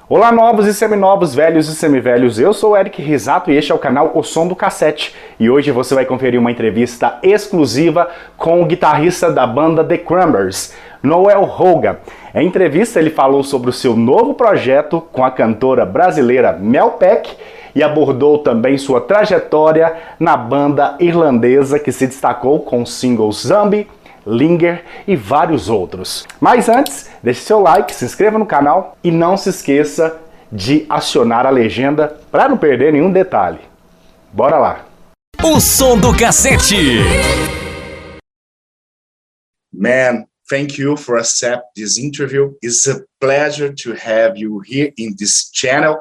Olá, novos e seminovos, velhos e semivelhos, eu sou o Eric Risato e este é o canal O Som do Cassete. E hoje você vai conferir uma entrevista exclusiva com o guitarrista da banda The Cranberries, Noel Hogan. Em entrevista ele falou sobre o seu novo projeto com a cantora brasileira Mel Peck e abordou também sua trajetória na banda irlandesa que se destacou com os singles Zombie, Linger e vários outros. Mas antes, deixe seu like, se inscreva no canal e não se esqueça de acionar a legenda para não perder nenhum detalhe. Bora lá! O Som do Cassete. Man, thank you for accepting this interview. It's a pleasure to have you here in this channel.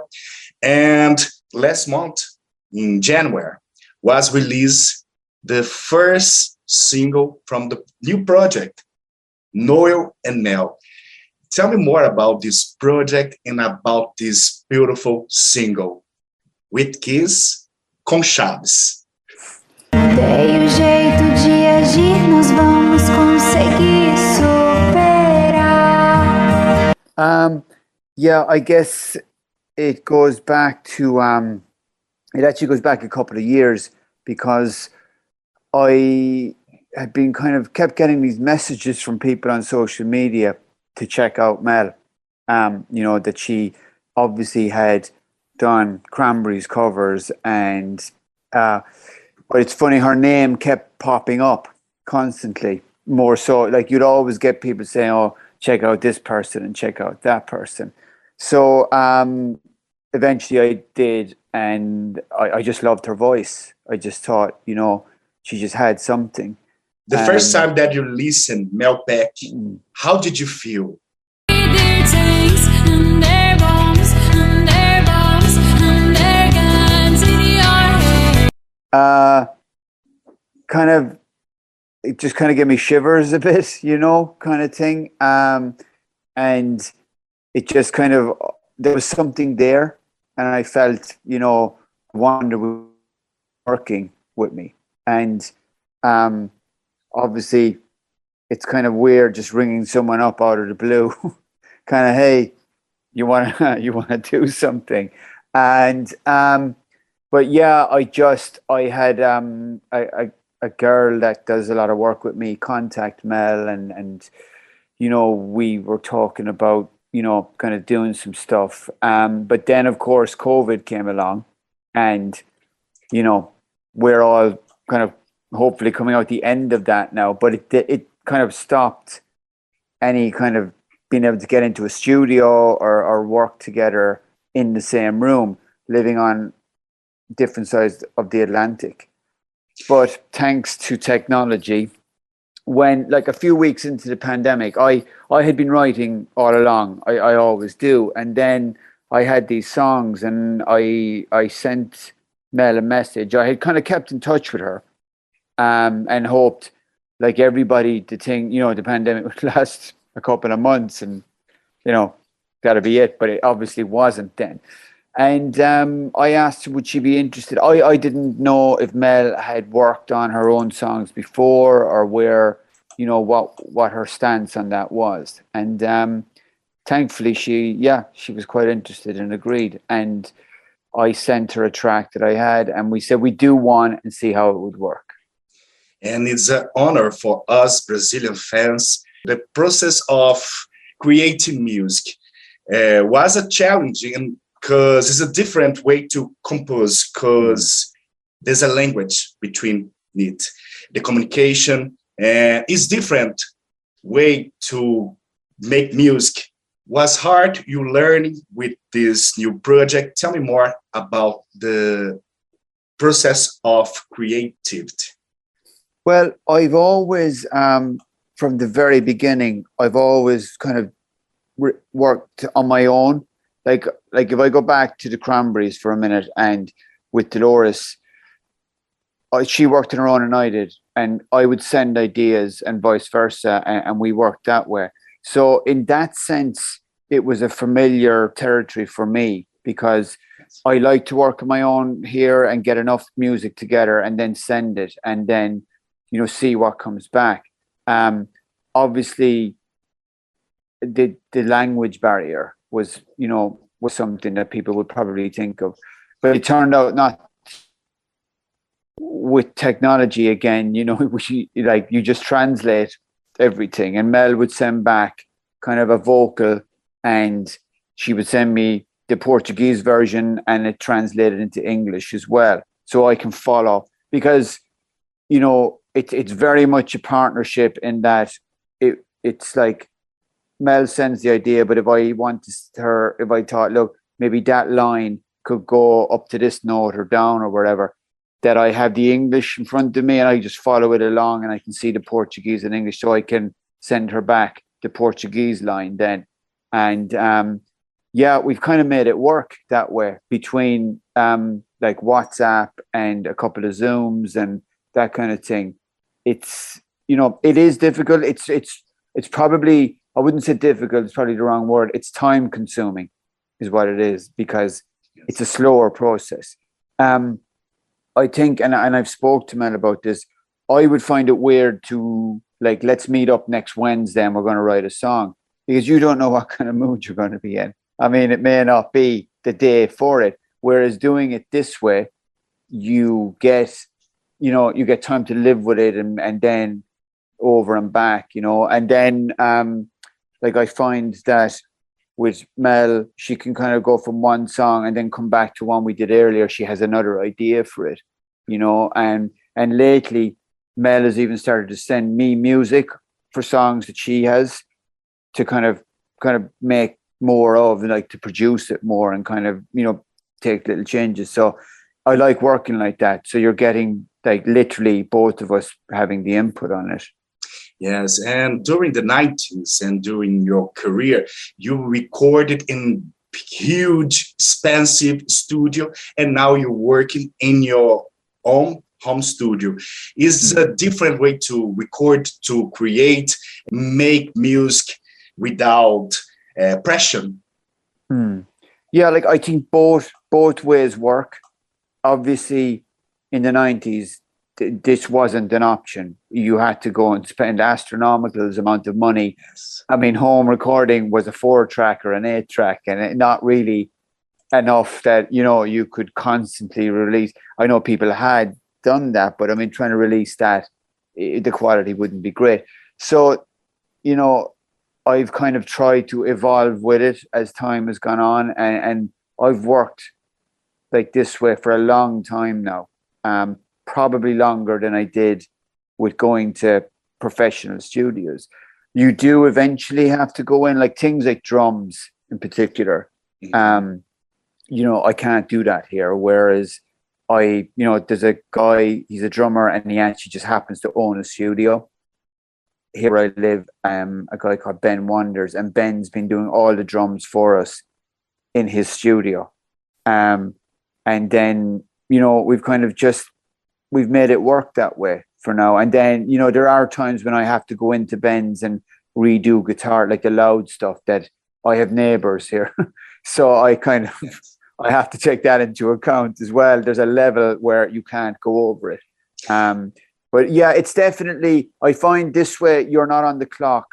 And last month, in January, was released the first single from the new project, Noel and Mel. Tell me more about this project and about this beautiful single, With Kiss com Chaves. Dei o jeito de agir, nós vamos conseguir superar. Yeah, I guess it goes back to it actually goes back a couple of years, because I had been kept getting these messages from people on social media to check out Mel. You know, that she obviously had done Cranberries covers, and but it's funny, her name kept popping up constantly, more so, like you'd always get people saying, oh, check out this person and check out that person. So eventually I did, and I just loved her voice. I just thought, you know, she just had something. The first time that you listened, Mel Peck, how did you feel? It just kind of gave me shivers a bit, you know, kind of thing. And it just there was something there, and I felt, you know, Wonder was working with me. And obviously it's kind of weird just ringing someone up out of the blue, kind of, hey, you want to do something. And but yeah, I had a girl that does a lot of work with me contact Mel, and you know, we were talking about, you know, kind of doing some stuff. But then of course COVID came along, and you know, we're all kind of hopefully coming out the end of that now, but it kind of stopped any kind of being able to get into a studio or work together in the same room, living on different sides of the Atlantic. But thanks to technology, when, like, a few weeks into the pandemic, I had been writing all along. I always do. And then I had these songs, and I sent Mel a message. I had kind of kept in touch with her, and hoped, like everybody, the pandemic would last a couple of months, and, you know, that'd be it. But it obviously wasn't then. And I asked her, would she be interested? I didn't know if Mel had worked on her own songs before, or where, you know, what her stance on that was. And thankfully she was quite interested and agreed. And I sent her a track that I had, and we said we do one and see how it would work. And it's an honor for us Brazilian fans. The process of creating music was a challenging, because it's a different way to compose, because there's a language between it. The communication is different way to make music. Was hard you learning with this new project? Tell me more about the process of creativity. Well, I've always, from the very beginning, I've always kind of worked on my own. Like if I go back to the Cranberries for a minute, and with Dolores, she worked on her own and I did, and I would send ideas and vice versa, and we worked that way. So in that sense, it was a familiar territory for me, because I like to work on my own here and get enough music together and then send it, and then, you know, see what comes back. Obviously, the language barrier was, you know, was something that people would probably think of. But it turned out not. With technology again, you know, like you just translate everything, and Mel would send back kind of a vocal, and she would send me the Portuguese version, and it translated into English as well, so I can follow. Because, you know, it's very much a partnership in that it's like Mel sends the idea, but if I thought, look, maybe that line could go up to this note or down or whatever, that I have the English in front of me and I just follow it along, and I can see the Portuguese and English, so I can send her back the Portuguese line then. And yeah, we've kind of made it work that way between like WhatsApp and a couple of Zooms and that kind of thing. It's, you know, it is difficult. It's probably, I wouldn't say difficult, it's probably the wrong word. It's time consuming is what it is, because it's a slower process. I think, and I've spoke to Mel about this, I would find it weird to, like, let's meet up next Wednesday and we're going to write a song, because you don't know what kind of mood you're going to be in. I mean, it may not be the day for it. Whereas doing it this way, you get time to live with it, and then over and back, you know. And then, like, I find that with Mel, she can kind of go from one song and then come back to one we did earlier. She has another idea for it, you know. And lately, Mel has even started to send me music for songs that she has to kind of make more of, like, to produce it more and kind of, you know, take little changes. So I like working like that. So you're getting, like, literally both of us having the input on it. Yes, and during the 90s and during your career, you recorded in huge, expensive studio, and now you're working in your own home studio. Is a different way to record, to create, make music without pressure. Yeah, like, I think both ways work. Obviously, in the 90s, this wasn't an option. You had to go and spend astronomical amount of money. Yes. I mean, home recording was a 4-track or an 8-track, and not really enough that, you know, you could constantly release. I know people had done that, but I mean, trying to release that, the quality wouldn't be great. So, you know, I've kind of tried to evolve with it as time has gone on, and I've worked like this way for a long time now. Probably longer than I did with going to professional studios. You do eventually have to go in, like things like drums in particular. You know, I can't do that here. Whereas you know, there's a guy, he's a drummer, and he actually just happens to own a studio here where I live, a guy called Ben Wonders, and Ben's been doing all the drums for us in his studio. And then, you know, we've made it work that way for now. And then, you know, there are times when I have to go into Ben's and redo guitar, like the loud stuff, that I have neighbors here. So I have to take that into account as well. There's a level where you can't go over it. But yeah, it's definitely, I find this way, you're not on the clock,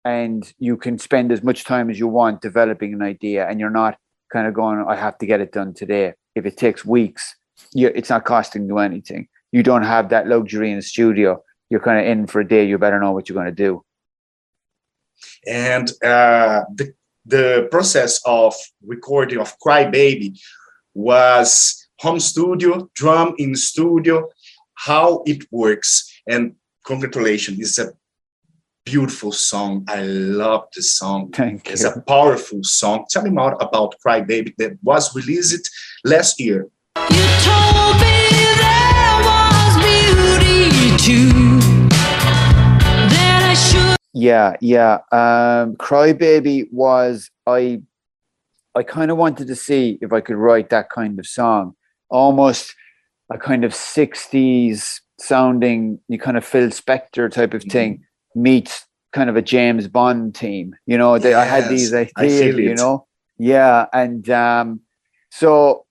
and you can spend as much time as you want developing an idea, and you're not kind of going, I have to get it done today. If it takes weeks, it's not costing you anything. You don't have that luxury in the studio. You're kind of in for a day. You better know what you're going to do. And the process of recording of Cry Baby was home studio, drum in studio, how it works. And congratulations, it's a beautiful song. I love the song. Thank you. It's a powerful song. Tell me more about Cry Baby that was released last year. You told me there was beauty too, that I should. Yeah. Cry Baby was, I kind of wanted to see if I could write that kind of song, almost a kind of 60s sounding, you kind of Phil Spector type of thing, meets kind of a James Bond theme. You know, I had these ideas, you know. Yeah, and so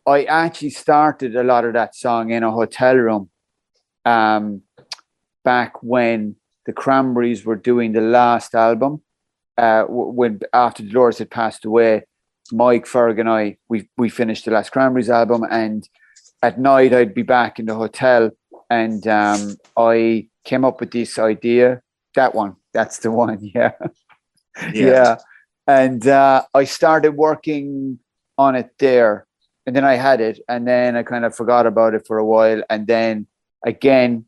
I actually started a lot of that song in a hotel room back when the Cranberries were doing the last album, when after Dolores had passed away. Mike, Ferg and I, we finished the last Cranberries album, and at night I'd be back in the hotel, and I came up with this idea. That's the one. Yeah. Yeah. And I started working on it there, and then I had it, and then I kind of forgot about it for a while, and then again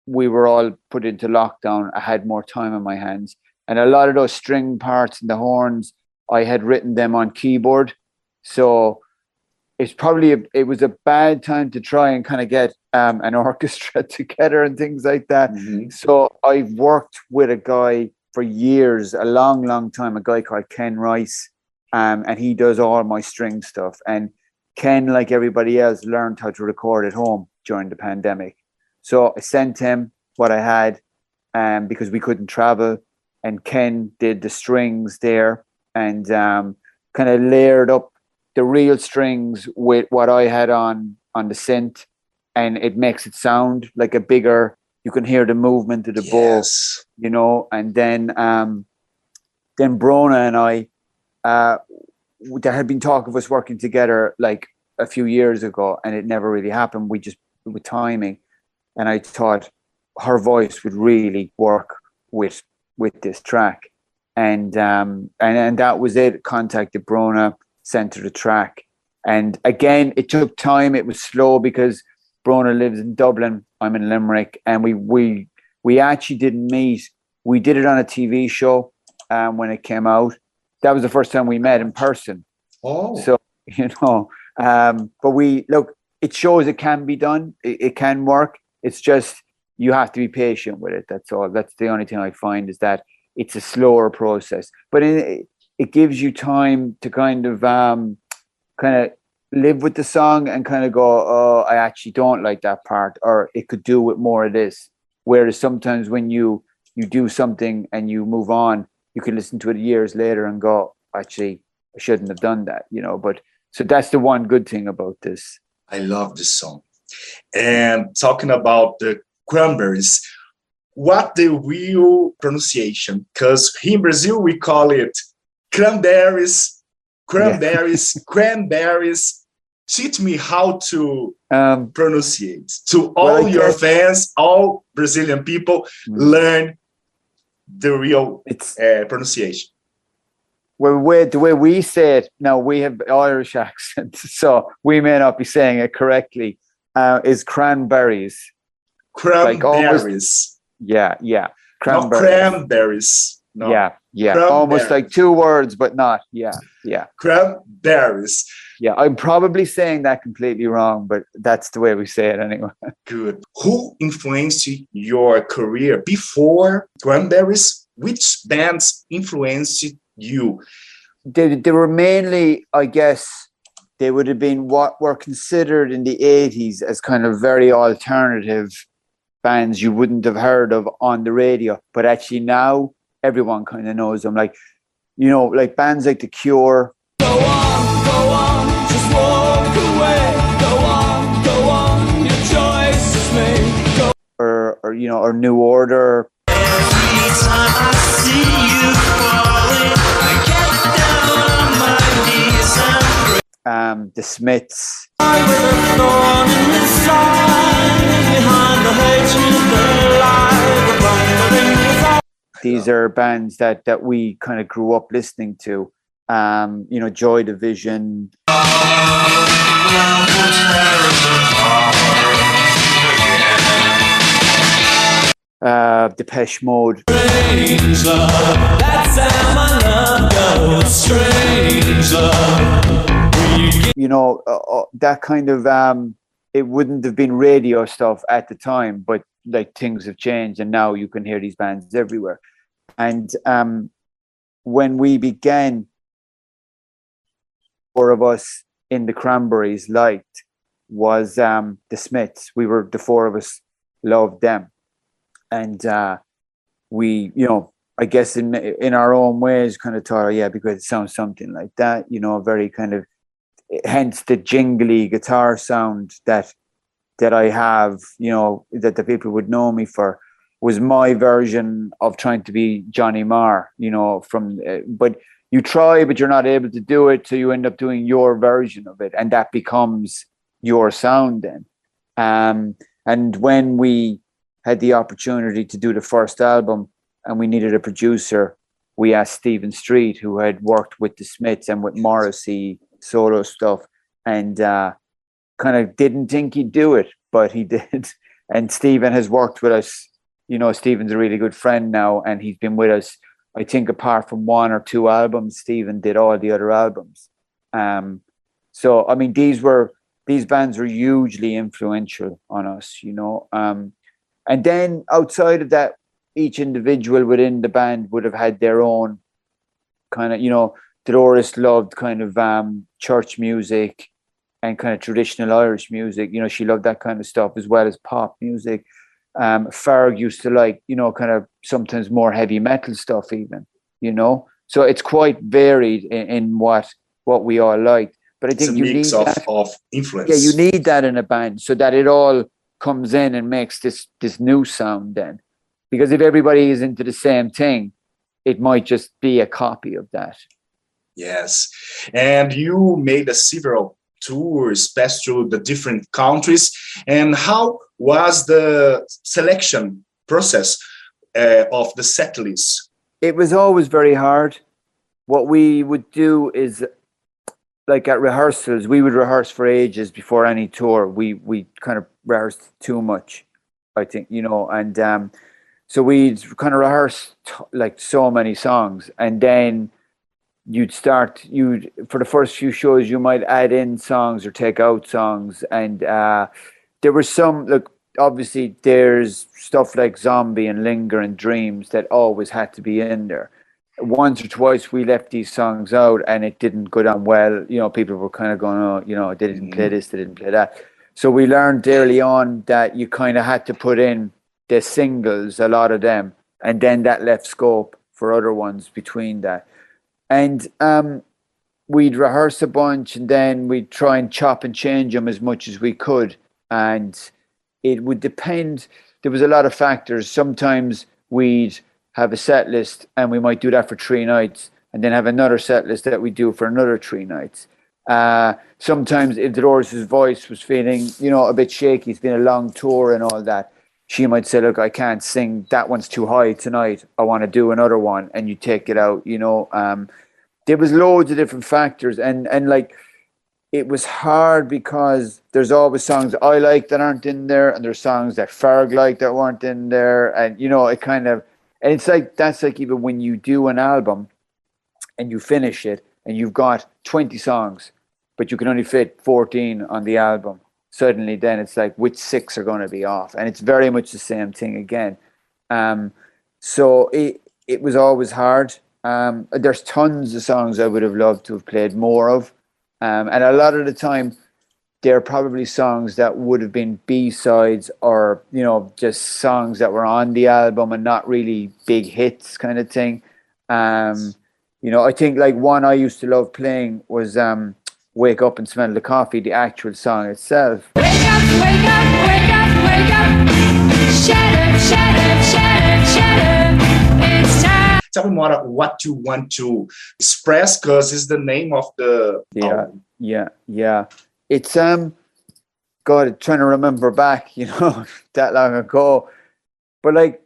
we were all put into lockdown. I had more time on my hands, and a lot of those string parts and the horns, I had written them on keyboard, so it was a bad time to try and kind of get an orchestra together and things like that. So I've worked with a guy for years, a long time, a guy called Ken Rice, and he does all my string stuff. And Ken, like everybody else, learned how to record at home during the pandemic. So I sent him what I had, because we couldn't travel, and Ken did the strings there and kind of layered up the real strings with what I had on the synth, and it makes it sound like a bigger. You can hear the movement of the bow, you know. And then Brona and I, there had been talk of us working together like a few years ago, and it never really happened. We just, with timing, and I thought her voice would really work with this track, and that was it. Contacted Brona, sent her the track, and again it took time. It was slow because Brona lives in Dublin, I'm in Limerick, and we actually didn't meet. We did it on a TV show when it came out. That was the first time we met in person. So you know, but it shows it can be done. It can work. It's just you have to be patient with it. That's all. That's the only thing I find, is that it's a slower process, but it gives you time to kind of live with the song and kind of go, oh, I actually don't like that part, or it could do with more of this. Whereas sometimes when you do something and you move on, you can listen to it years later and go, actually, I shouldn't have done that, you know. But so that's the one good thing about this. I love this song. And talking about the Cranberries, what the real pronunciation? Because here in Brazil we call it Cranberries, Cranberries. Teach me how to pronunciate. To all your fans, all Brazilian people, learn the real pronunciation. Well, the way we say it, now we have Irish accent, so we may not be saying it correctly, is cranberries. Cranberries. Yeah. Not cranberries. No. Yeah. Almost like two words, but not. Yeah. Cranberries. Yeah, I'm probably saying that completely wrong, but that's the way we say it anyway. Good. Who influenced your career before Cranberries? Which bands influenced you? They were mainly, I guess, they would have been what were considered in the 80s as kind of very alternative bands you wouldn't have heard of on the radio. But actually now everyone kind of knows them. Like, you know, like bands like The Cure. Go on, just walk away. Go on, your choice is made. Go. Or you know, or New Order. Every time I see you falling, I get down on my knees and pray. The Smiths. With a thorn in the side, behind the hatred, the lie, the wandering. These are bands that we kind of grew up listening to. You know, Joy Division. Depeche Mode. Strange love, that's how my love goes. Strange love. You know, that kind of it wouldn't have been radio stuff at the time, but like things have changed, and now you can hear these bands everywhere. And when we began, four of us in the Cranberries liked was the Smiths. The four of us loved them, and we, you know, I guess in our own ways, kind of thought, oh, yeah, because it sounds something like that, you know, very kind of, hence the jingly guitar sound that I have, you know, that the people would know me for, was my version of trying to be Johnny Marr, you know, but you try, but you're not able to do it. So you end up doing your version of it, and that becomes your sound then. And when we had the opportunity to do the first album and we needed a producer, we asked Stephen Street, who had worked with the Smiths and with Morrissey solo stuff, and kind of didn't think he'd do it, but he did. And Stephen has worked with us. You know, Stephen's a really good friend now, and he's been with us, I think, apart from 1 or 2 albums, Stephen did all the other albums. So, I mean, these bands were hugely influential on us, you know. And then outside of that, each individual within the band would have had their own kind of, you know, Dolores loved kind of church music and kind of traditional Irish music. You know, she loved that kind of stuff as well as pop music. Ferg used to like, you know, kind of sometimes more heavy metal stuff even, you know. So it's quite varied in what we all liked. But I think it's a you mix need of influence. Yeah, you need that in a band so that it all comes in and makes this new sound then. Because if everybody is into the same thing, it might just be a copy of that. Yes. And you made several tours, passed through the different countries. And how was the selection process of the set list? It was always very hard. What we would do is, like at rehearsals, we would rehearse for ages before any tour. We kind of rehearsed too much, I think, you know, and so we'd kind of rehearse like so many songs, and then for the first few shows you might add in songs or take out songs, and there were some, look, obviously there's stuff like Zombie and Linger and Dreams that always had to be in there. Once or twice we left these songs out and it didn't go down well. You know, people were kind of going, oh, you know, they didn't play this, they didn't play that. So we learned early on that you kind of had to put in the singles, a lot of them, and then that left scope for other ones between that. And we'd rehearse a bunch, and then we'd try and chop and change them as much as we could. And it would depend. There was a lot of factors. Sometimes we'd have a set list and we might do that for 3 nights, and then have another set list that we do for another 3 nights. Sometimes if Dolores's voice was feeling, you know, a bit shaky, it's been a long tour and all that, she might say, look, I can't sing, that one's too high tonight, I want to do another one, and you take it out, you know. There was loads of different factors, and like, it was hard because there's always songs I like that aren't in there, and there's songs that Ferg like that weren't in there, and, you know, it kind of, and it's like, that's like even when you do an album and you finish it and you've got 20 songs, but you can only fit 14 on the album. Suddenly then it's like, which 6 are going to be off? And it's very much the same thing again. So it was always hard. There's tons of songs I would have loved to have played more of. And a lot of the time, they're probably songs that would have been B-sides, or, you know, just songs that were on the album and not really big hits kind of thing. You know, I think like one I used to love playing was Wake Up and Smell the Coffee, the actual song itself. Wake up, wake up, wake up, wake up. Shut up, shut up, shut up, shut up. It's time. Tell me more what you want to express, because it's the name of the album. Yeah. It's God, trying to remember back, you know, that long ago. But like,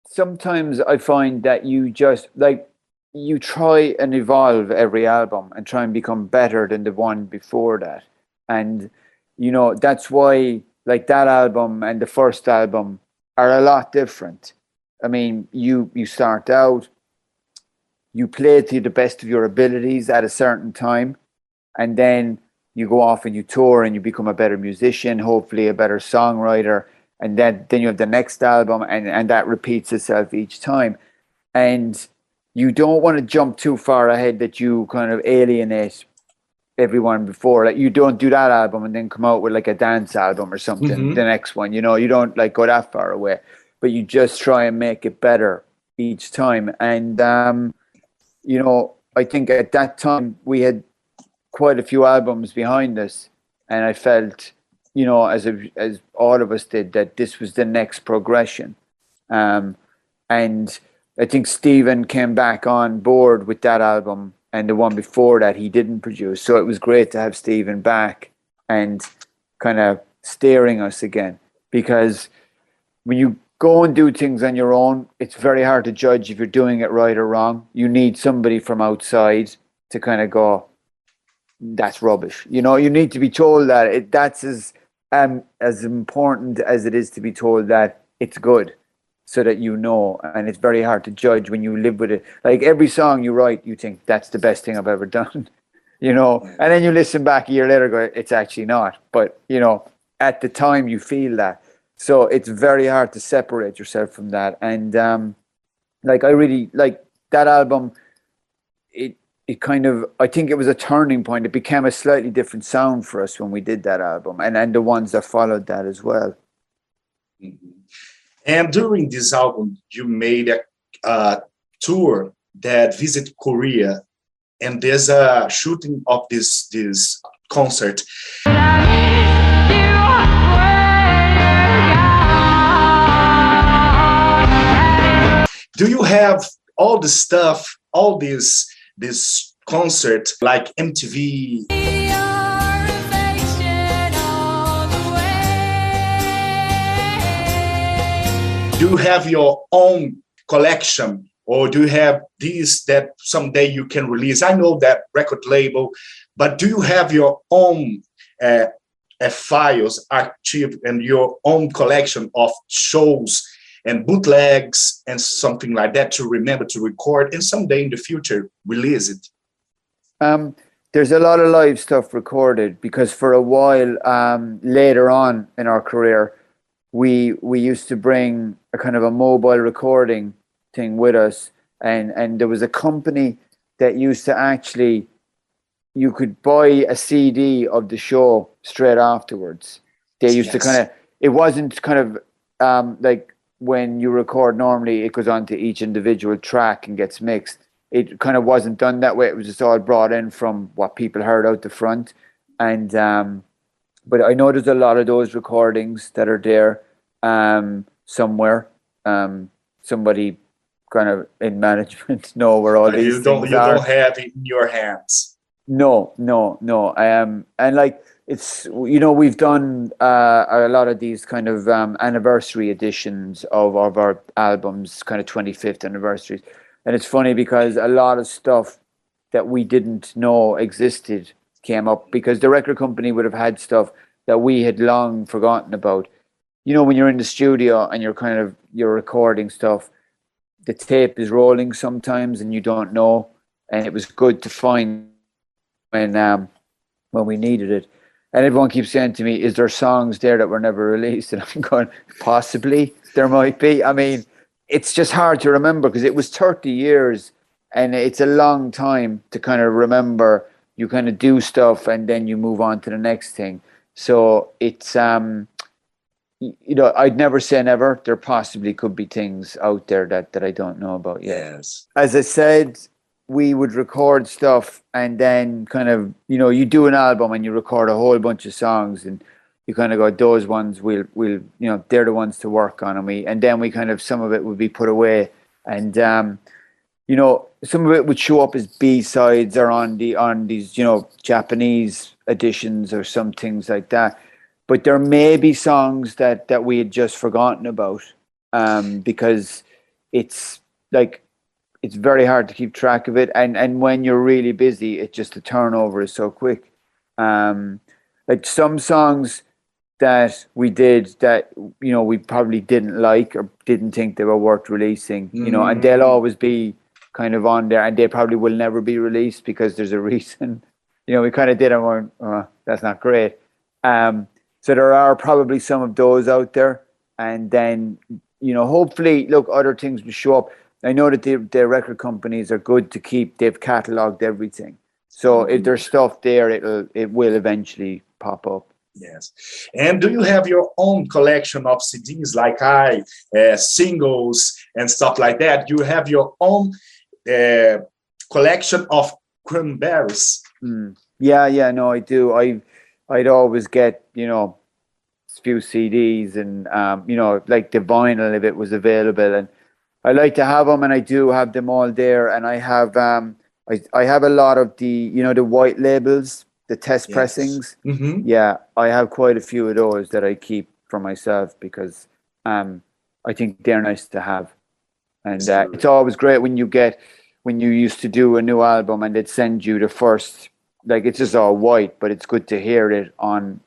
sometimes I find that you just like, you try and evolve every album and try and become better than the one before that. And, you know, that's why like that album and the first album are a lot different. I mean, you start out, you play to the best of your abilities at a certain time, and then you go off and you tour and you become a better musician, hopefully a better songwriter, and then you have the next album, and that repeats itself each time. And you don't want to jump too far ahead that you kind of alienate everyone before. Like, you don't do that album and then come out with like a dance album or something, the next one, you know, you don't like go that far away, but you just try and make it better each time. And, you know, I think at that time we had quite a few albums behind us, and I felt, you know, as all of us did, that this was the next progression. And I think Stephen came back on board with that album and the one before that he didn't produce. So it was great to have Stephen back and kind of steering us again, because when you go and do things on your own, it's very hard to judge if you're doing it right or wrong. You need somebody from outside to kind of go, that's rubbish. You know, you need to be told that that's as important as it is to be told that it's good, so that you know. And it's very hard to judge when you live with it. Like every song you write, you think that's the best thing I've ever done, you know, and then you listen back a year later, go, it's actually not. But you know, at the time you feel that. So it's very hard to separate yourself from that. And like I really like that album. It kind of, I think it was a turning point. It became a slightly different sound for us when we did that album, and the ones that followed that as well. Mhm. And during this album, you made a tour that visit Korea, and there's a shooting of this concert. Do you have all the stuff, all this concert like MTV? Do you have your own collection, or do you have these that someday you can release? I know that record label, but do you have your own files, archive, and your own collection of shows and bootlegs and something like that to remember to record and someday in the future release it? There's a lot of live stuff recorded, because for a while later on in our career, we used to bring a kind of a mobile recording thing with us, and there was a company that used to actually, you could buy a CD of the show straight afterwards. They used to kind of, it wasn't kind of like when you record normally, it goes onto each individual track and gets mixed. It kind of wasn't done that way. It was just all brought in from what people heard out the front. And but I know there's a lot of those recordings that are there somewhere. Somebody kind of in management know where all these things are. You don't have it in your hands. No. And like, it's, you know, we've done a lot of these kind of anniversary editions of our albums, kind of 25th anniversaries. And it's funny because a lot of stuff that we didn't know existed came up, because the record company would have had stuff that we had long forgotten about. You know, when you're in the studio and you're recording stuff, the tape is rolling sometimes and you don't know. And it was good to find when we needed it. And everyone keeps saying to me, is there songs there that were never released? And I'm going, possibly, there might be. I mean, it's just hard to remember, because it was 30 years and it's a long time to kind of remember. You kind of do stuff and then you move on to the next thing. So it's, you know, I'd never say never. There possibly could be things out there that I don't know about yet. Yes. As I said, we would record stuff and then kind of, you know, you do an album and you record a whole bunch of songs and you kind of go, those ones we'll you know, they're the ones to work on, and then we kind of, some of it would be put away, and you know, some of it would show up as B-sides or on these, you know, Japanese editions or some things like that. But there may be songs that we had just forgotten about, because it's like, it's very hard to keep track of it, and when you're really busy, it just, the turnover is so quick. Like some songs that we did that, you know, we probably didn't like or didn't think they were worth releasing, you know, and they'll always be kind of on there, and they probably will never be released because there's a reason. You know, we kind of did and went, oh, that's not great. So there are probably some of those out there, and then, you know, hopefully, look, other things will show up. I know that the record companies are good to keep, they've catalogued everything. So if there's stuff there, it will eventually pop up. Yes. And do you have your own collection of CDs like singles and stuff like that? You have your own collection of Cranberries? Yeah, no, I do. I'd always get, you know, a few CDs and, you know, like the vinyl if it was available. And I like to have them, and I do have them all there. And I have I have a lot of the the white labels, the test Yes. pressings. Mhm. Yeah, I have quite a few of those that I keep for myself because I think they're nice to have. And Absolutely. it's always great when you used to do a new album and they'd send you the first, like it's just all white, but it's good to hear it on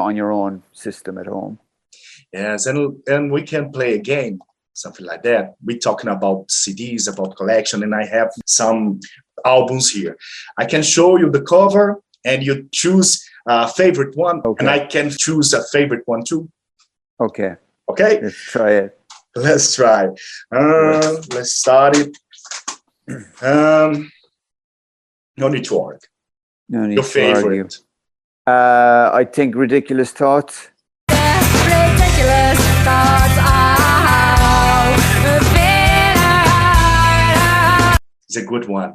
on your own system at home. Yes, and we can play a game, something like that. We're talking about CDs, about collection, and I have some albums here. I can show you the cover, and you choose a favorite one, and I can choose a favorite one too. Okay, Okay, let's try it. let's try. Let's start it. No need to argue. No need Your to argue. favorite? I think Ridiculous Thoughts. Ridiculous thoughts It's a good one.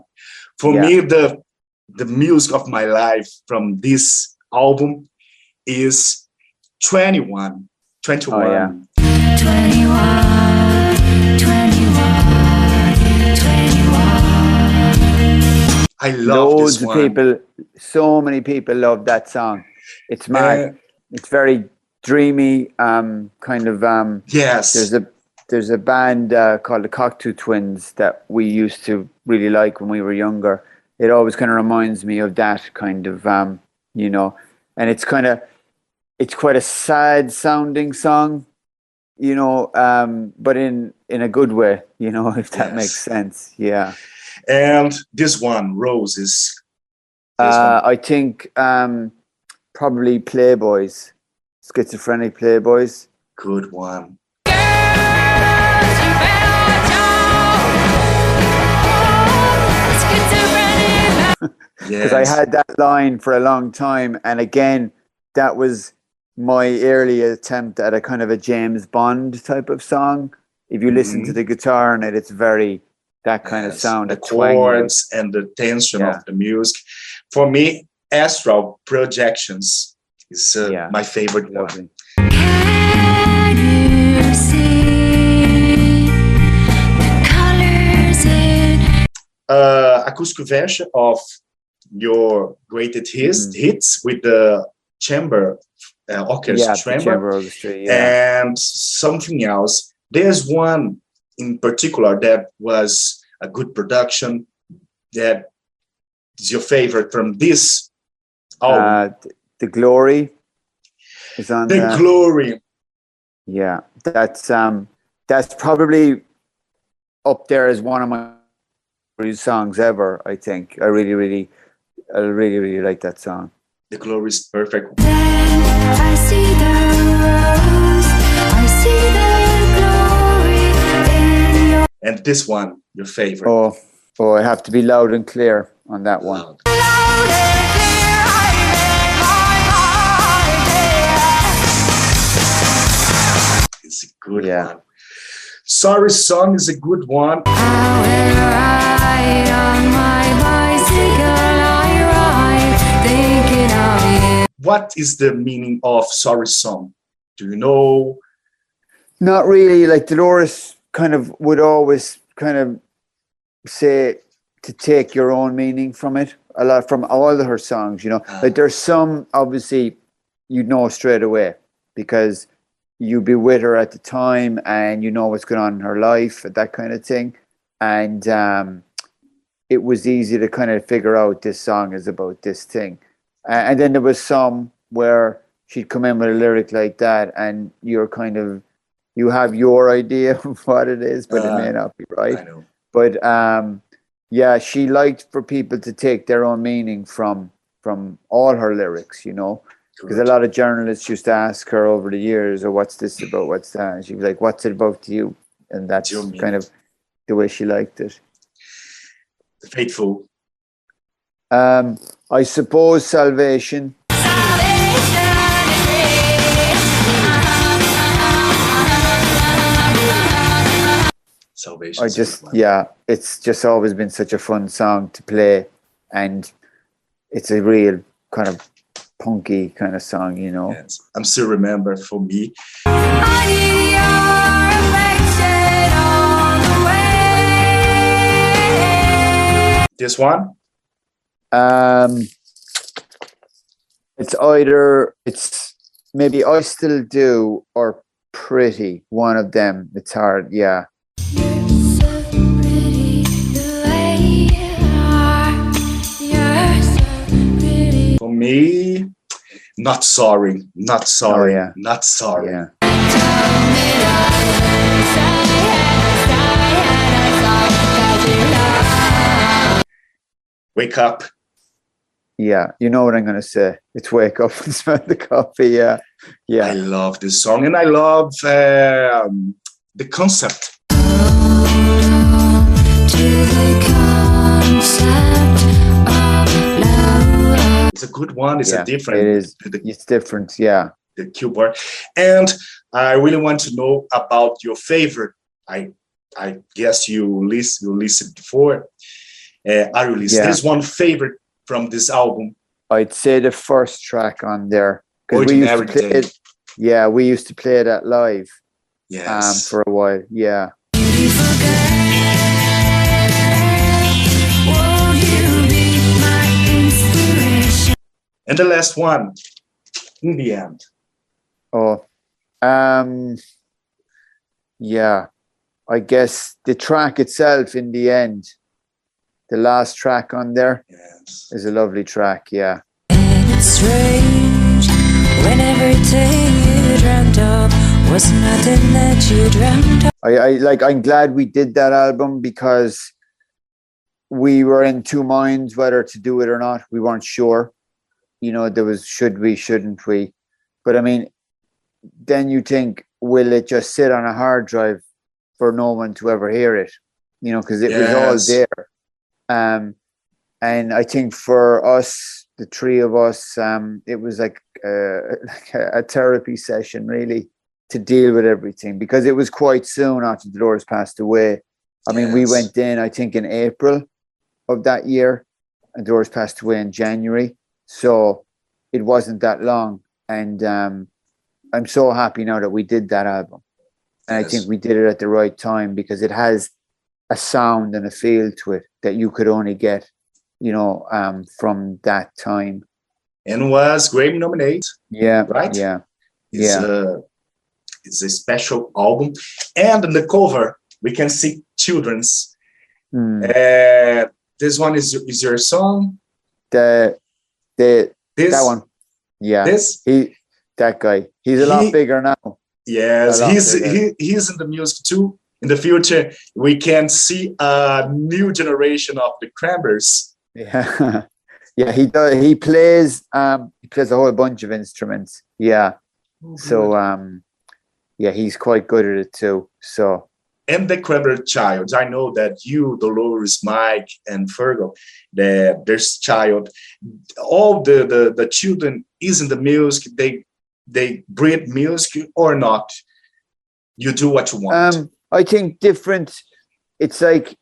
For Yeah. me, the music of my life from this album is 21. 21. Oh, yeah. 21, 21. I love Loads this of one. people, so many people love that song. It's mad. It's very dreamy. Kind of. Yes. There's a band called the Cocteau Twins that we used to really like when we were younger. It always kind of reminds me of that kind of, and it's quite a sad sounding song, but in a good way, if that Yes. makes sense. Yeah. And this one, Roses. This one. I think probably Playboys, Schizophrenic Playboys. Good one. Because I had that line for a long time, and again, that was my early attempt at a kind of a James Bond type of song. If you listen to the guitar in it, it's very that kind of sound, the a twang. chords and the tension of the music. For me, Astral Projections is my favorite one. Lovely. Can you see the colors in Acoustic version of your greatest hits with the chamber orchestra, the chamber orchestra, and something else. There's one in particular that was a good production that is your favorite from this album. The Glory is on The Glory. Yeah, that's probably up there as one of my favorite songs ever. I think I really like that song. The Glory is perfect. I see the rose, I see the glory in your And this one, your favorite. Oh, I have to be loud and clear on that one. Loud. loud and clear. I make my mind. It's a good Yeah. one. Sorry Song is a good one. I will ride on my bicycle. I ride thinking of you. What is the meaning of Sorry Song? Do you know? Not really. Like Dolores kind of would always kind of say to take your own meaning from it. A lot from all of her songs, Like there's some obviously you'd know straight away because you'd be with her at the time and you know what's going on in her life, that kind of thing. And it was easy to kind of figure out this song is about this thing. And then there was some where she'd come in with a lyric like that and you have your idea of what it is, but it may not be right. I know. But yeah, she liked for people to take their own meaning from all her lyrics, because a lot of journalists used to ask her over the years, "Oh, what's this about? What's that?" And she was like, "What's it about to you?" And that's Your meaning. kind of the way she liked it. Faithful. I suppose Salvation. Salvation. It's just always been such a fun song to play, and it's a real kind of punky kind of song, Yes. I'm still remember for me. I need your affection all the way. This one, It's maybe I Still Do or Pretty. One of them. It's hard. Yeah. You're so pretty the way you are. You're so pretty. For me, Not Sorry, Not Sorry, yeah. Not Sorry. Yeah. Wake Up. Yeah. You know what I'm gonna say. It's Wake Up and Smell the Coffee. Yeah. I Yeah. love this song, and I love the concept. It's a good one. It's Yeah, a different. it is. It's different. Yeah. The keyboard, and I really want to know about your favorite. I guess you listened before. I released. Yeah. There's one favorite from this album. I'd say the first track on there, because we used to Ordinary play Day. it. Yeah, we used to play that live Yes. for a while. Yeah. And the last one, In the End. Oh, yeah. I guess the track itself, In the End, the last track on there Yes. is a lovely track. Yeah. And it's strange when everything you dreamt of was nothing that you dreamt of. I'm glad we did that album because we were in two minds whether to do it or not. We weren't sure. You know, there was should we, shouldn't we? But I mean, then you think, will it just sit on a hard drive for no one to ever hear it? You know, because it was all Yes. there. And I think for us, the three of us, it was like a therapy session, really, to deal with everything, because it was quite soon after Dolores passed away. I mean, we Yes. went in, I think, in April of that year, and Dolores passed away in January. So it wasn't that long. And I'm so happy now that we did that album. And I Yes. think we did it at the right time, because it has a sound and a feel to it that you could only get, you know, from that time. And was Grammy nominated. Yeah. Right? Yeah. It's it's a special album. And on the cover, we can see children's. Mm. This one is your song. This that one. Yeah. This. That guy. He's a lot bigger now. Yes, A lot he's bigger. he's in the music too. In the future, we can see a new generation of the Cranberries. Yeah. Yeah, he does. He plays a whole bunch of instruments. Yeah. So yeah, he's quite good at it too. So And the Cranberry child. I know that you, Dolores, Mike, and Fergal, there's child. All the children is in the music. They breathe music or not. You do what you want. I think different. It's like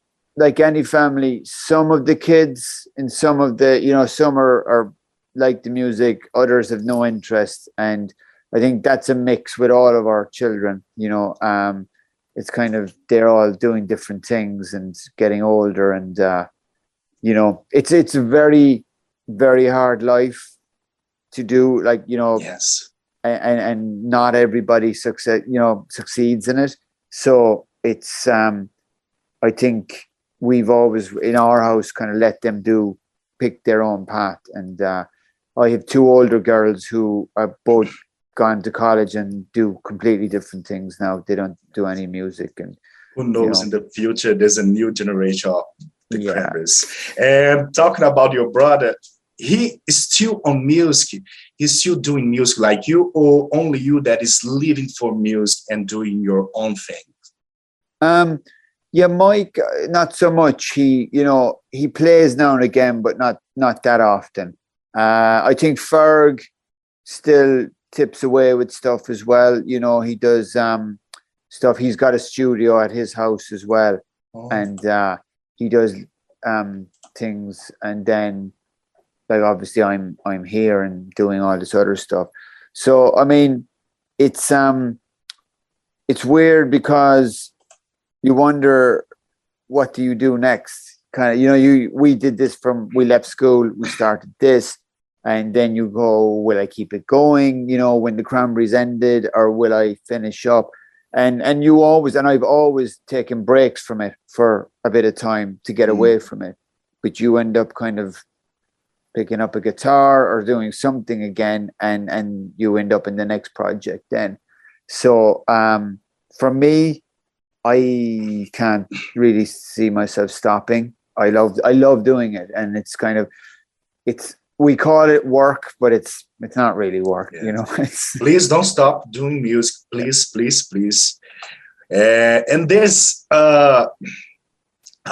any family. Some of the kids and some of the, you know, some are like the music. Others have no interest, and I think that's a mix with all of our children. You know, it's kind of, they're all doing different things and getting older, and you know, it's a very, very hard life to do. Like, you know, Yes. and not everybody succeeds in it. So it's I think we've always in our house kind of let them pick their own path. And I have two older girls who are both gone to college and do completely different things now. They don't do any music, and Who knows, in the future, there's a new generation of the Yeah. Cranberries. And talking about your brother, he is still on music. He's still doing music like you, or only you that is living for music and doing your own thing? Yeah, Mike, not so much. He, you know, he plays now and again, but not that often. I think Ferg still tips away with stuff as well. You know, he does stuff. He's got a studio at his house as well, and he does things. And then, like, obviously, I'm here and doing all this other stuff. So I mean, it's weird because you wonder, what do you do next? kind of, we did this we left school, we started this, and then you go, will I keep it going, when the Cranberries ended, or will I finish up? And I've always taken breaks from it for a bit of time to get away from it, but you end up kind of picking up a guitar or doing something again, and you end up in the next project then. So for me, I can't really see myself stopping. I love doing it, and it's kind of, we call it work, but it's not really work, Please don't stop doing music, please, please, please. And there's a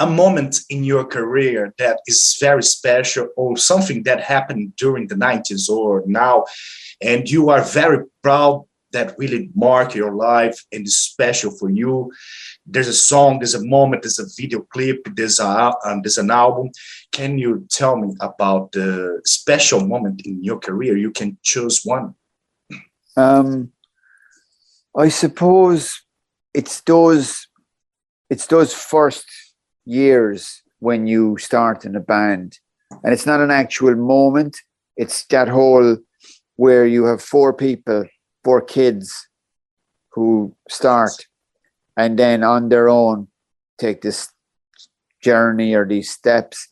moment in your career that is very special, or something that happened during the 90s or now, and you are very proud, that really mark your life and is special for you. There's a song, there's a moment, there's a video clip, there's an album. Can you tell me about the special moment in your career? You can choose one. I suppose it's those first years when you start in a band, and it's not an actual moment. It's that whole where you have four kids who start, and then on their own take this journey or these steps,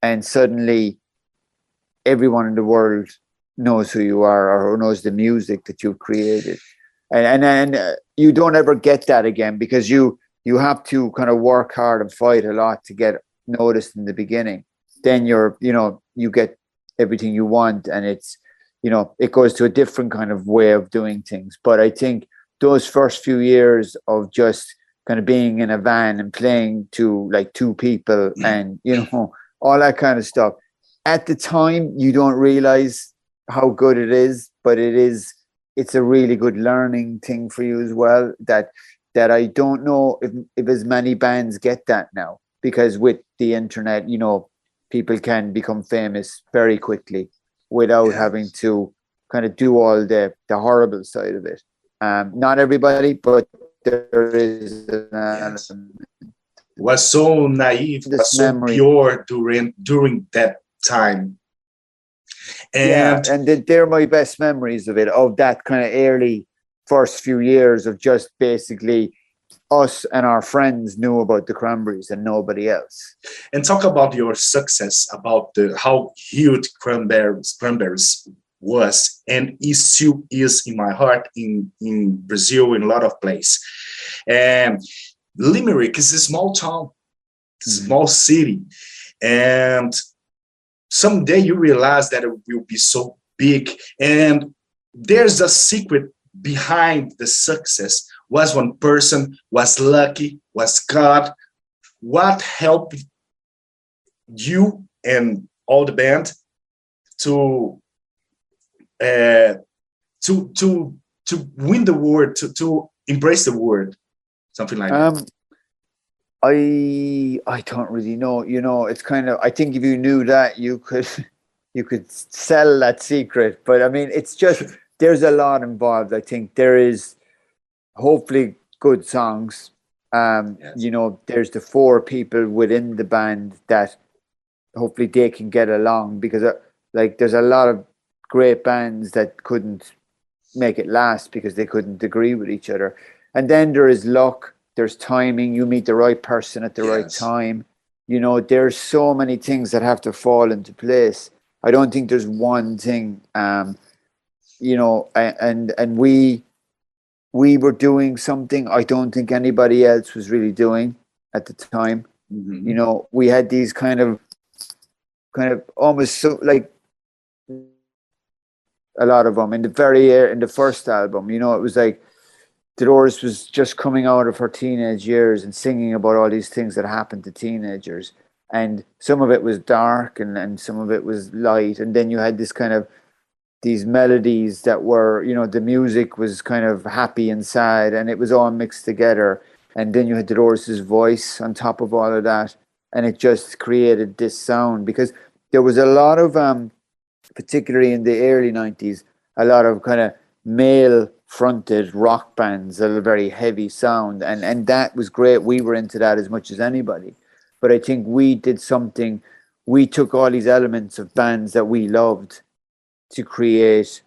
and suddenly everyone in the world knows who you are, or knows the music that you've created, and you don't ever get that again, because you have to kind of work hard and fight a lot to get noticed in the beginning. Then you get everything you want, and it's, it goes to a different kind of way of doing things. But I think those first few years of just kind of being in a van and playing to like two people, and all that kind of stuff, at the time you don't realize how good it is, but it's a really good learning thing for you as well, that I don't know if as many bands get that now, because with the internet, people can become famous very quickly without having to kind of do all the horrible side of it. Not everybody, but there is an element. Was so naive, was so pure during that time. And they're my best memories of it, of that kind of early first few years of just basically us and our friends knew about the Cranberries and nobody else. And talk about your success, about how huge Cranberries was and still is in my heart, in Brazil, in a lot of places. And Limerick is a small town, small city, and someday you realize that it will be so big. And there's a secret behind the success. Was one person, was lucky, was God? What helped you and all the band to win the word, to embrace the word, something like that? I don't really know. It's kind of, I think if you knew that, you could sell that secret. But I mean, it's just, there's a lot involved. I think there is hopefully good songs. There's the four people within the band that hopefully they can get along, because there's a lot of great bands that couldn't make it last because they couldn't agree with each other. And then there is luck, there's timing, you meet the right person at the right time. There's so many things that have to fall into place. I don't think there's one thing, and we were doing something I don't think anybody else was really doing at the time. Mm-hmm. We had these kind of almost so like a lot of them in the first album. It was like Dolores was just coming out of her teenage years and singing about all these things that happened to teenagers, and some of it was dark and some of it was light, and then you had this kind of these melodies that were, the music was kind of happy and sad, and it was all mixed together. And then you had Dolores's voice on top of all of that, and it just created this sound, because there was a lot of, particularly in the early 90s, a lot of kind of male-fronted rock bands, a very heavy sound, and that was great. We were into that as much as anybody. but I think we did something. We took all these elements of bands that we loved to create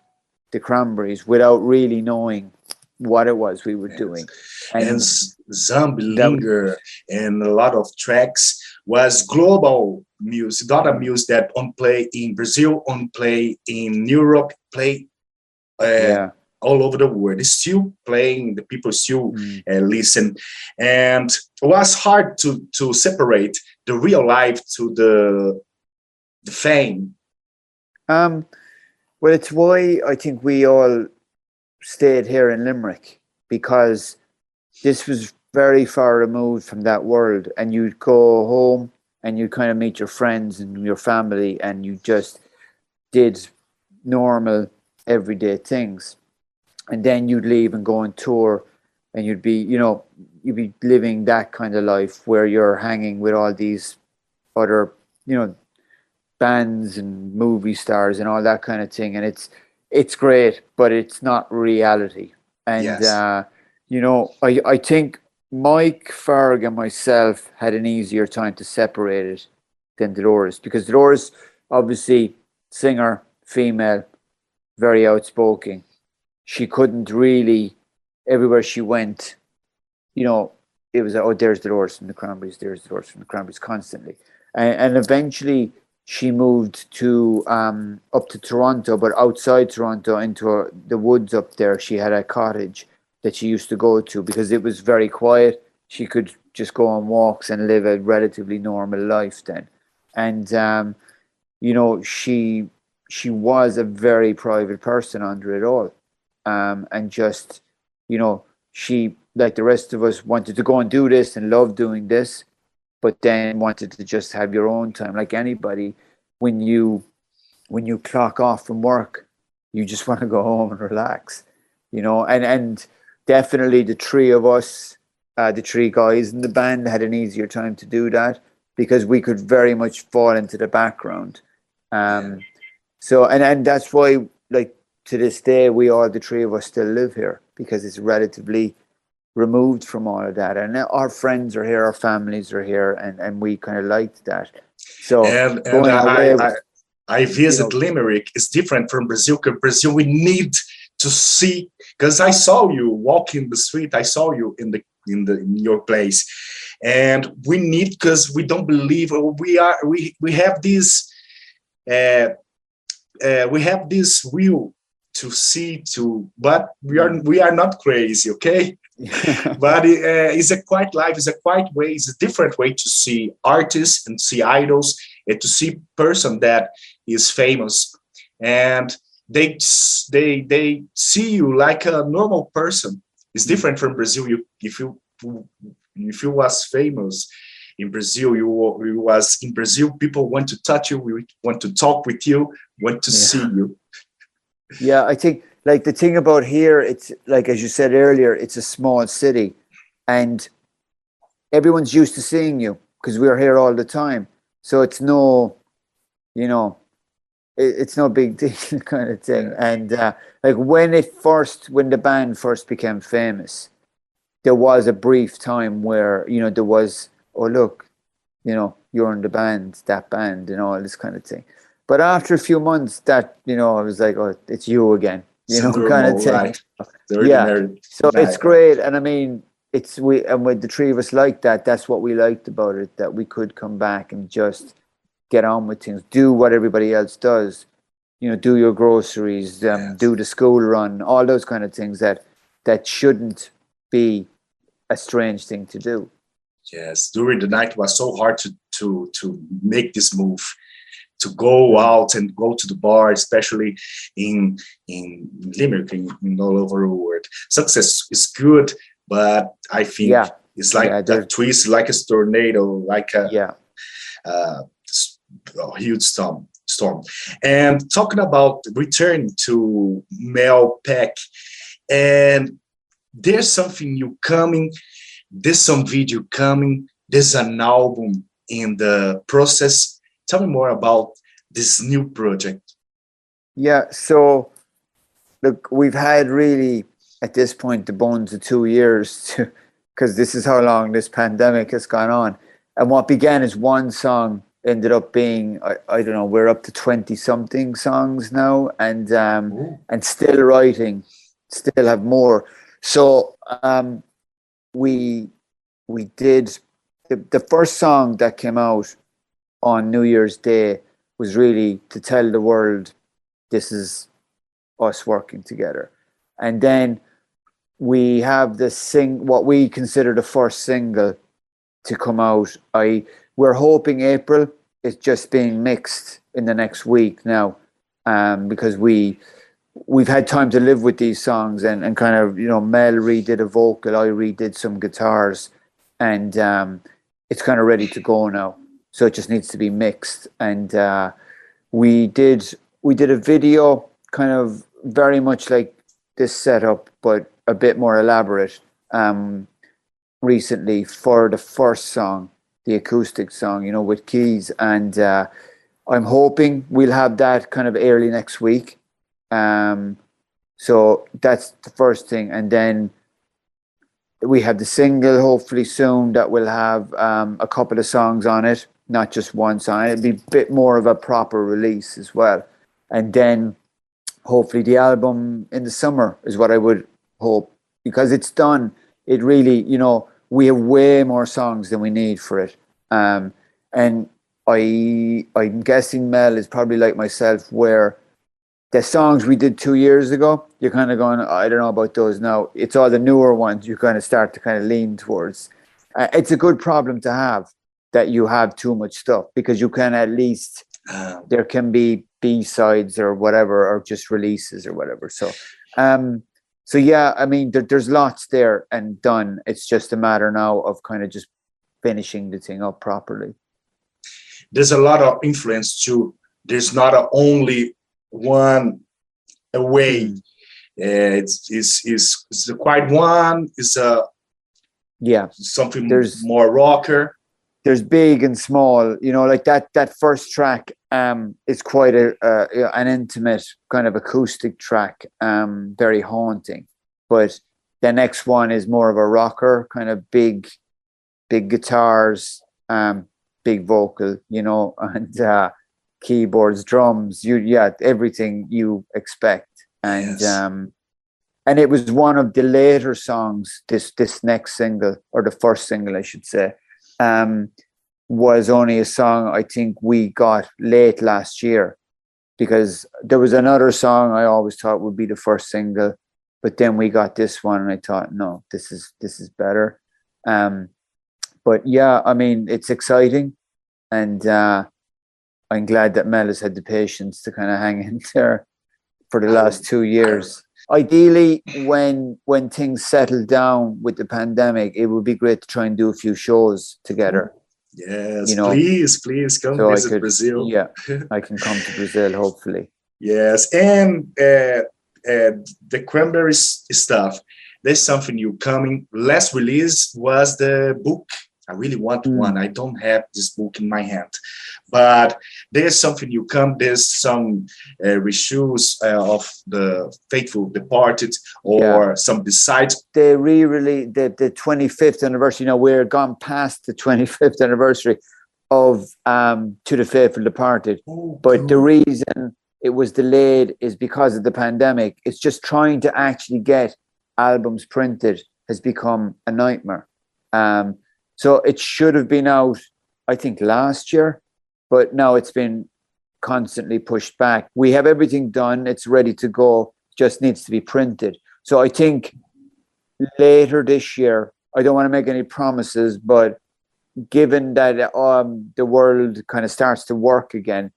the Cranberries without really knowing what it was we were doing. And Zombie, that Linger, and a lot of tracks was global music, not a music that on play in Brazil, on play in Europe, play yeah. all over the world. It's still playing, the people still listen. And it was hard to separate the real life to the fame. Well, it's why I think we all stayed here in Limerick, because this was very far removed from that world, and you'd go home and you'd kind of meet your friends and your family, and you just did normal everyday things, and then you'd leave and go on tour, and you'd be living that kind of life where you're hanging with all these other bands and movie stars and all that kind of thing, and it's great, but it's not reality. And Yes. I think Mike Farg and myself had an easier time to separate it than Dolores, because Dolores, obviously, singer, female, very outspoken. She couldn't really, everywhere she went, it was, oh, there's Dolores from the Cranberries, there's Dolores from the Cranberries, constantly. And eventually she moved to up to Toronto, but outside Toronto, into the woods up there. She had a cottage that she used to go to because it was very quiet. She could just go on walks and live a relatively normal life then. And she was a very private person under it all, and just she, like the rest of us, wanted to go and do this and loved doing this, but then wanted to just have your own time. Like anybody, when you clock off from work, you just want to go home and relax, and definitely the three of us, the three guys in the band, had an easier time to do that because we could very much fall into the background. So, and that's why, like, to this day, the three of us still live here, because it's relatively removed from all of that, and our friends are here, our families are here, and we kind of liked that. So And going away I visit Limerick. It's different from Brazil, because Brazil we need to see, because I saw you walking the street, I saw you in your place, and we need, because we don't believe we have this will to see, but we are not crazy, okay? But it's a quiet life, it's a quiet way, it's a different way to see artists and see idols, and to see person that is famous, and they see you like a normal person. It's different from Brazil. If you was famous in Brazil, you was in Brazil, people want to touch you, want to talk with you, want to see you. Yeah, I think, like, the thing about here, it's like, as you said earlier, it's a small city, and everyone's used to seeing you because we're here all the time. So it's no, it's no big deal kind of thing. And like when the band first became famous, there was a brief time where, there was, oh, look, you're in the band, that band, and all this kind of thing. But after a few months, that, I was like, oh, it's you again, kind of thing. Right. Yeah. So it's great. And I mean, and with the three of us like that, that's what we liked about it, that we could come back and just get on with things, do what everybody else does, do your groceries, do the school run, all those kind of things that shouldn't be a strange thing to do. Yes, during the night it was so hard to make this move, to go out and go to the bar, especially in Limerick, in all over the world. Success is good, but I think it's like that twist, like a tornado, like a huge storm. And talking about return to Mel Peck, and there's something new coming, there's some video coming, there's an album in the process. Tell me more about this new project. Yeah, so look, we've had really, at this point, the bones of 2 years, because this is how long this pandemic has gone on. And what began as one song ended up being, I don't know, we're up to 20 something songs now, and still writing, still have more. So we did the first song that came out on New Year's Day was really to tell the world this is us working together. And then we have what we consider the first single to come out. We're hoping April. It's just being mixed in the next week now, because we've had time to live with these songs and kind of, you know, Mel redid a vocal, I redid some guitars, and it's kind of ready to go now. So it just needs to be mixed. And we did a video kind of very much like this setup, but a bit more elaborate recently for the first song, the acoustic song, you know, with keys. And I'm hoping we'll have that kind of early next week. So that's the first thing. And then we have the single hopefully soon that will have a couple of songs on it, not just one song. It'll be a bit more of a proper release as well. And then hopefully the album in the summer is what I would hope, because it's done. It really, you know, we have way more songs than we need for it. And I'm guessing Mel is probably like myself, where the songs we did 2 years ago, you're kind of going, I don't know about those now. It's all the newer ones you kind of start to kind of lean towards. It's a good problem to have, that you have too much stuff, because you can at least, there can be B-sides or whatever, or just releases or whatever. So yeah, I mean, there's lots there and done. It's just a matter now of kind of just finishing the thing up properly. There's a lot of influence too. There's not only one way. It's quite one. It's something more rocker. There's big and small, you know, like that first track is quite an intimate kind of acoustic track, very haunting. But the next one is more of a rocker, kind of big guitars, big vocal, you know, and keyboards, drums, everything you expect. And Yes. And it was one of the later songs, this next single, or the first single I should say, was only a song I think we got late last year, because there was another song I always thought would be the first single, but then we got this one and I thought, no, this is better. But yeah, I mean, it's exciting, and I'm glad that Mel has had the patience to kind of hang in there for the last 2 years. Ideally, when things settle down with the pandemic, it would be great to try and do a few shows together. Yes, you know, please come so visit Brazil. Yeah, I can come to Brazil, hopefully. Yes, and the Cranberries stuff. There's something new coming. Last release was the book. I really want one. I don't have this book in my hand, but there's something new come. There's some reissues of the Faithful Departed, or some besides. They re-release the 25th anniversary. You know, we're gone past the 25th anniversary of To the Faithful Departed. But the reason it was delayed is because of the pandemic. It's just trying to actually get albums printed has become a nightmare. So it should have been out, I think, last year, but now it's been constantly pushed back. We have everything done. It's ready to go. Just needs to be printed. So I think later this year, I don't want to make any promises, but given that the world kind of starts to work again,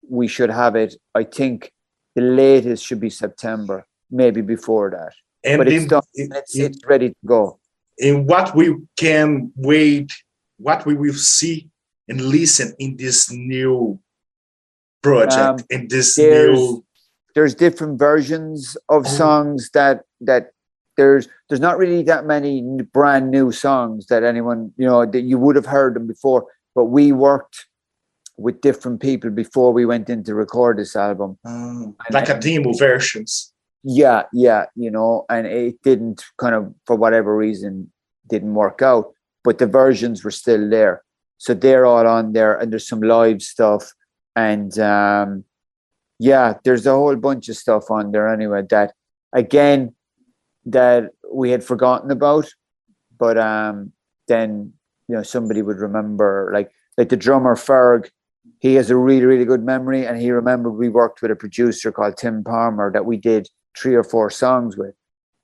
we should have it. I think the latest should be September, maybe before that. And but it's done. It's ready to go. And what we can wait, what we will see and listen in this new project, in this new. There's different versions of songs that there's not really that many brand new songs that anyone, you know, that you would have heard them before. But we worked with different people before we went in to record this album, like a demo versions. Yeah, you know, and it didn't kind of, for whatever reason, didn't work out, but the versions were still there. So they're all on there, and there's some live stuff, and yeah, there's a whole bunch of stuff on there anyway that, again, that we had forgotten about, but then, you know, somebody would remember, like the drummer Ferg. He has a really, really good memory, and he remembered we worked with a producer called Tim Palmer that we did 3 or 4 songs with.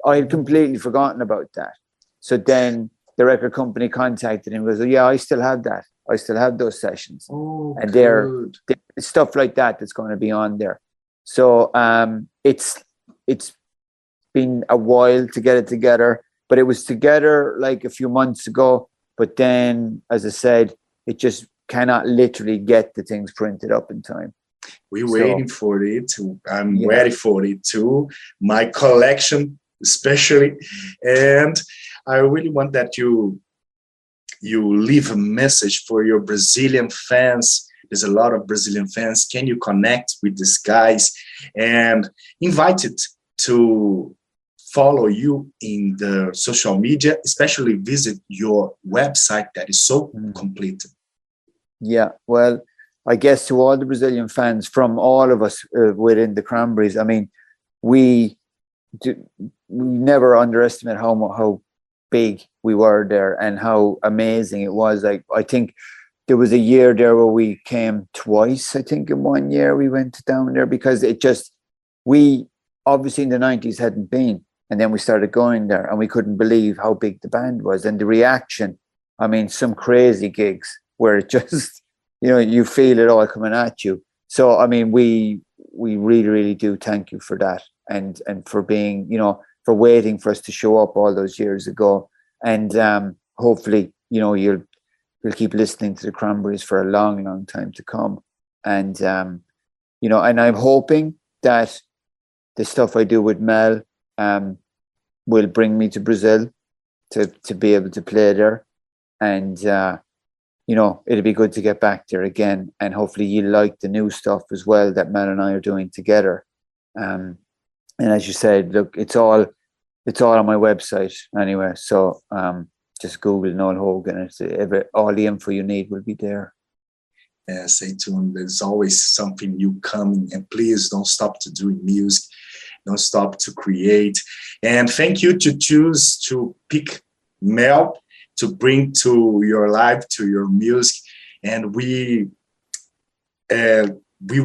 I had completely forgotten about that. So then the record company contacted him and goes, oh, yeah, I still have that. I still have those sessions. Oh, and they're stuff like that that's going to be on there. So it's been a while to get it together, but it was together like a few months ago. But then, as I said, it just cannot literally get the things printed up in time. We're waiting for it. I'm ready for it too. My collection, especially, and I really want that you leave a message for your Brazilian fans. There's a lot of Brazilian fans. Can you connect with these guys and invite it to follow you in the social media, especially visit your website that is so complete? Yeah, well, I guess to all the Brazilian fans, from all of us within the Cranberries, I mean, we never underestimate how big we were there and how amazing it was. Like, I think there was a year there where we came twice. I think in one year we went down there because we obviously in the 90s hadn't been, and then we started going there and we couldn't believe how big the band was and the reaction. I mean, some crazy gigs where it just, you know, you feel it all coming at you. So, I mean, we really, really do thank you for that and for being, you know, for waiting for us to show up all those years ago. And hopefully, you know, you'll keep listening to the Cranberries for a long, long time to come. And, you know, and I'm hoping that the stuff I do with Mel will bring me to Brazil to be able to play there. And, you know, it'll be good to get back there again. And hopefully you like the new stuff as well that Mel and I are doing together. And as you said, look, it's all on my website anyway. So just Google Noel Hogan. All the info you need will be there. Yeah, stay tuned. There's always something new coming, and please don't stop to doing music. Don't stop to create. And thank you to choose to pick Mel to bring to your life, to your music. And we're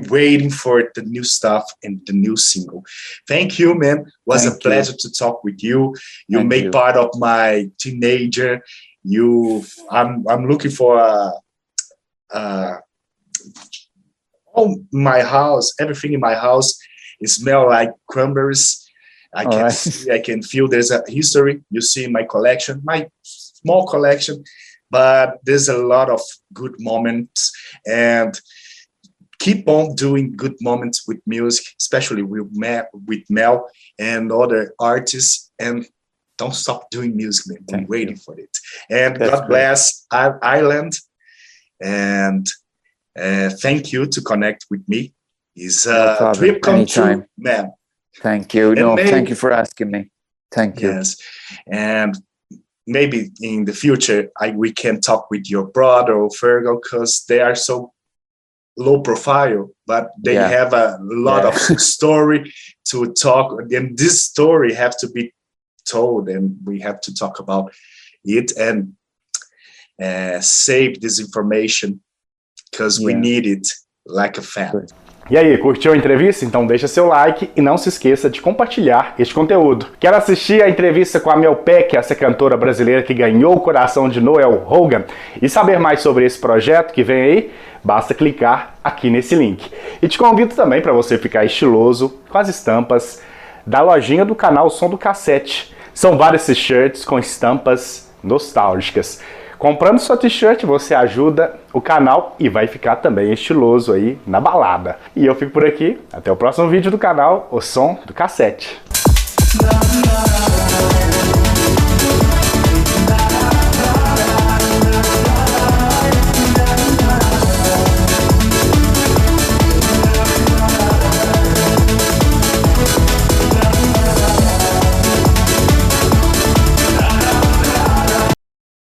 waiting for the new stuff and the new single. Thank you, man. It was a pleasure to talk with you. You made part of my teenager. I'm looking for my house. Everything in my house smell like Cranberries. I can feel there's a history. You see my collection, my small collection, but there's a lot of good moments, and keep on doing good moments with music, especially with Mel and other artists, and don't stop doing music, man. I'm waiting for it. And that's God bless Ireland, and thank you to connect with me. It's a dream come true, man. Thank you. Thank you for asking me. Thank you. Yes, and maybe in the future we can talk with your brother or Fergal, because they are so low profile, but they have a lot of story to talk, and this story have to be told, and we have to talk about it and save this information because we need it like a fan. E aí, curtiu a entrevista? Então deixa seu like e não se esqueça de compartilhar este conteúdo. Quer assistir a entrevista com a Mel Peck, essa cantora brasileira que ganhou o coração de Noel Hogan, e saber mais sobre esse projeto que vem aí? Basta clicar aqui nesse link. E te convido também para você ficar estiloso com as estampas da lojinha do canal Som do Cassete. São vários t-shirts com estampas nostálgicas. Comprando sua t-shirt, você ajuda o canal e vai ficar também estiloso aí na balada. E eu fico por aqui, até o próximo vídeo do canal, O Som do Cassete.